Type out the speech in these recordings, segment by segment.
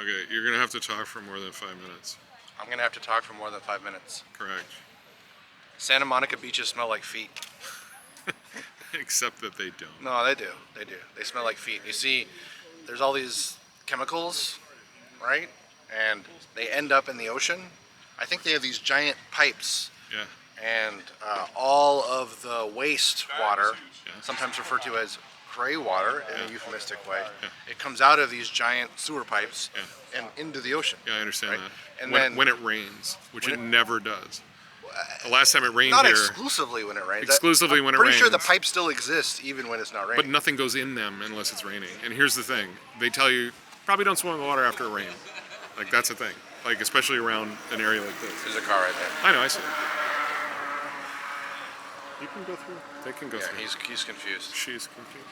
Okay, you're gonna have to talk for more than 5 minutes. I'm gonna have to talk for more than 5 minutes. Correct. Santa Monica beaches smell like feet. Except that they don't. No, they do. They do. They smell like feet. You see, there's all these chemicals, right? And they end up in the ocean. I think they have these giant pipes, Yeah. and all of the waste water, Yeah. sometimes referred to as gray water in Yeah. a euphemistic way, Yeah. it comes out of these giant sewer pipes Yeah. and into the ocean. Yeah, I understand Right. that. And when, then- when it rains, which when it it- never does. The last time it rained Not here, exclusively when it rains. Exclusively I'm when it pretty sure the rains. pipe still exists even when it's not but raining. nothing goes in them unless it's raining. And here's the thing: they tell you probably don't swim in the water after it rains. Like that's the thing. Like especially around an area like this. There's a car right there. I know, I see it. You can go through. They can go Yeah, through. he's confused. She's confused.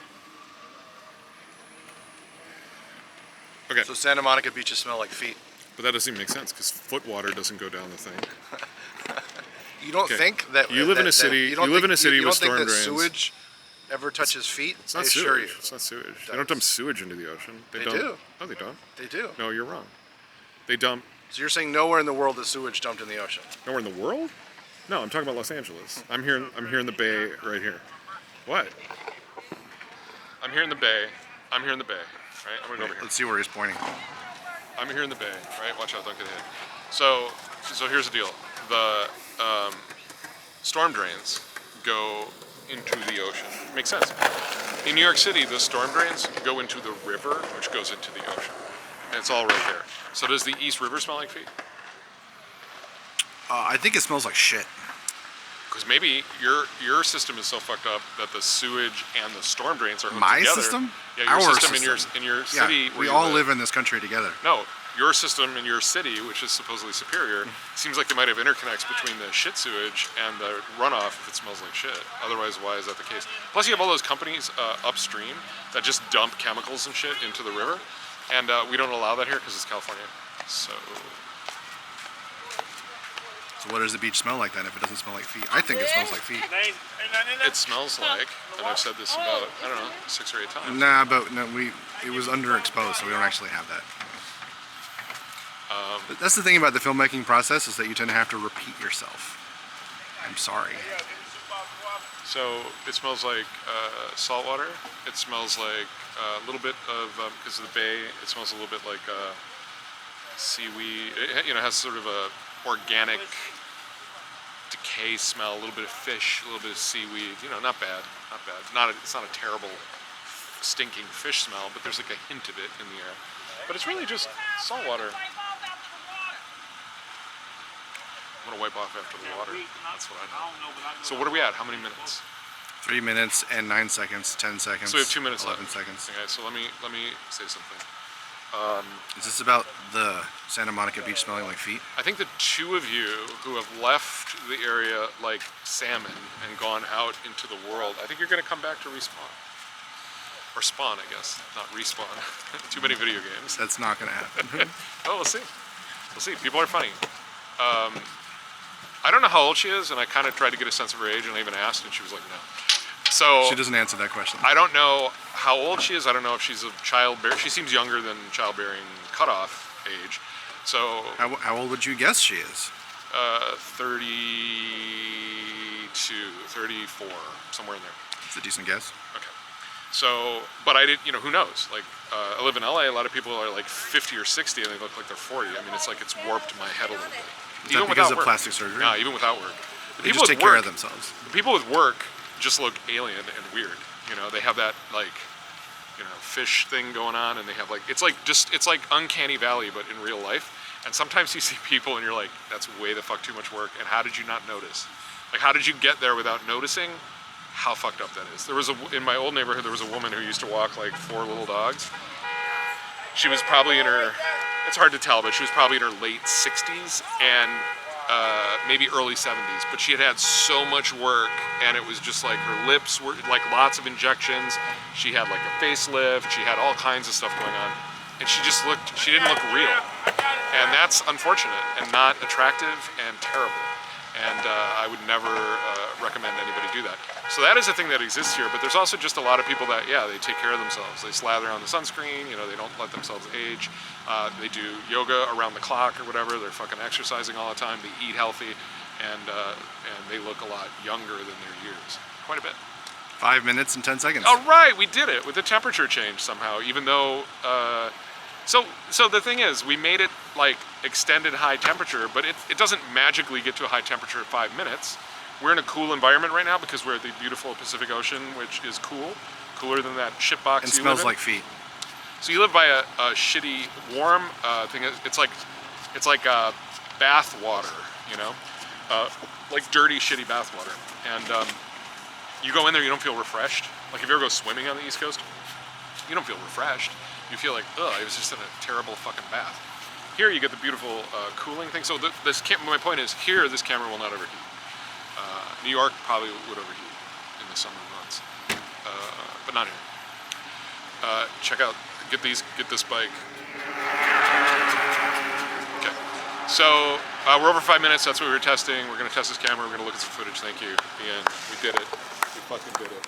Okay, So Santa Monica beaches smell like feet. but that doesn't even make sense because foot water doesn't go down the thing. You don't Okay. think that You live in a city- You, don't you live think- in a city you with don't think storm that drains. sewage ever touches feet? It's not I assure sewage. you, It's not sewage. They don't dump sewage into the ocean. They don't. do. No, they don't. they do. No, you're wrong. They dump So you're saying nowhere in the world is sewage dumped in the ocean? nowhere in the world. No, I'm talking about Los Angeles. I'm here in the Bay right here. What? I'm here in the Bay. I'm here in the Bay. Right? I'm gonna go over here. Let's see where he's pointing. I'm here in the Bay. Right? Watch out! Don't get hit. So here's the deal. The storm drains go into the ocean. Makes sense. In New York City, the storm drains go into the river, which goes into the ocean. And it's all right there. So does the East River smell like feet? I think it smells like shit. Because maybe your system is so fucked up that the sewage and the storm drains are hooked My together. system? Yeah, your Our system, system. in your Yeah, city. where we you all live in this country together. No, your system in your city, which is supposedly superior, seems like they might have interconnects between the shit sewage and the runoff if it smells like shit. Otherwise, why is that the case? Plus, you have all those companies upstream that just dump chemicals and shit into the river, and we don't allow that here because it's California. So So what does the beach smell like then if it doesn't smell like feet? I think it smells like feet. it smells like, and I've said this about, I don't know, 6 or 8 times. Nah, but no, it was underexposed, so we don't actually have that. But that's the thing about the filmmaking process is that you tend to have to repeat yourself. I'm sorry. So it smells like salt water. It smells like a little bit of, because of the bay, it smells a little bit like seaweed. It has sort of a organic decay smell, a little bit of fish, a little bit of seaweed. Not bad, not bad. It's not a terrible stinking fish smell, but there's like a hint of it in the air. But it's really just salt water. I'm gonna wipe off after the water. That's what I know. So what are we at? How many minutes? 3 minutes and 9 seconds, 10 seconds. So we have 2 minutes 11 left. seconds. Okay, so let me say something. Is this about the Santa Monica beach smelling like feet? I think the two of you who have left the area like salmon and gone out into the world, I think you're gonna come back to respawn. Or spawn, I guess, not respawn. Too many video games. That's not going to happen. Oh, we'll see. We'll see. People are funny. I don't know how old she is, and I kind of tried to get a sense of her age, and I even asked, and she was like, no. So She doesn't answer that question. I don't know how old she is. I don't know if she's of childbearing. She seems younger than childbearing cutoff age. So How old would you guess she is? 32, 34, somewhere in there. It's a decent guess. Okay. So, but I did, who knows? Like, I live in LA, a lot of people are like 50 or 60 and they look like they're 40. I mean, it's like it's warped my head a little bit. Is that because of plastic surgery? No, even without work. The They people just with take care work- of themselves. The people with work just look alien and weird. They have that like, fish thing going on, and they have like, it's like Uncanny Valley, but in real life. And sometimes you see people and you're like, that's way the fuck too much work. And how did you not notice? Like, how did you get there without noticing how fucked up that is? In my old neighborhood, there was a woman who used to walk like 4 little dogs. She was probably in her, it's hard to tell, but she was probably in her late 60s and maybe early 70s. But she had had so much work, and it was just like her lips were like lots of injections. She had like a facelift. She had all kinds of stuff going on. And she didn't look real. And that's unfortunate and not attractive and terrible. And I would never recommend anybody do that. So that is a thing that exists here, but there's also just a lot of people that, yeah, they take care of themselves. They slather on the sunscreen, you know, they don't let themselves age. They do yoga around the clock or whatever. They're fucking exercising all the time. They eat healthy, and they look a lot younger than their years, quite a bit. 5 minutes and 10 seconds. All right, we did it with the temperature change somehow, even though. So the thing is, we made it like extended high temperature, but it doesn't magically get to a high temperature at 5 minutes. We're in a cool environment right now because we're at the beautiful Pacific Ocean, which is cool, cooler than that shitbox And you smells live in. like feet. So you live by a shitty warm thing. It's like bath water, you know, like dirty shitty bath water. And you go in there, you don't feel refreshed. Like if you ever go swimming on the East Coast, you don't feel refreshed. You feel like, ugh, I was just in a terrible fucking bath. Here you get the beautiful cooling thing. So my point is, here this camera will not overheat. New York probably would overheat in the summer months, but not here. Check out, get this bike. Okay, so we're over 5 minutes. That's what we were testing. We're gonna test this camera. We're gonna look at some footage. Thank you. The end. We did it. We fucking did it.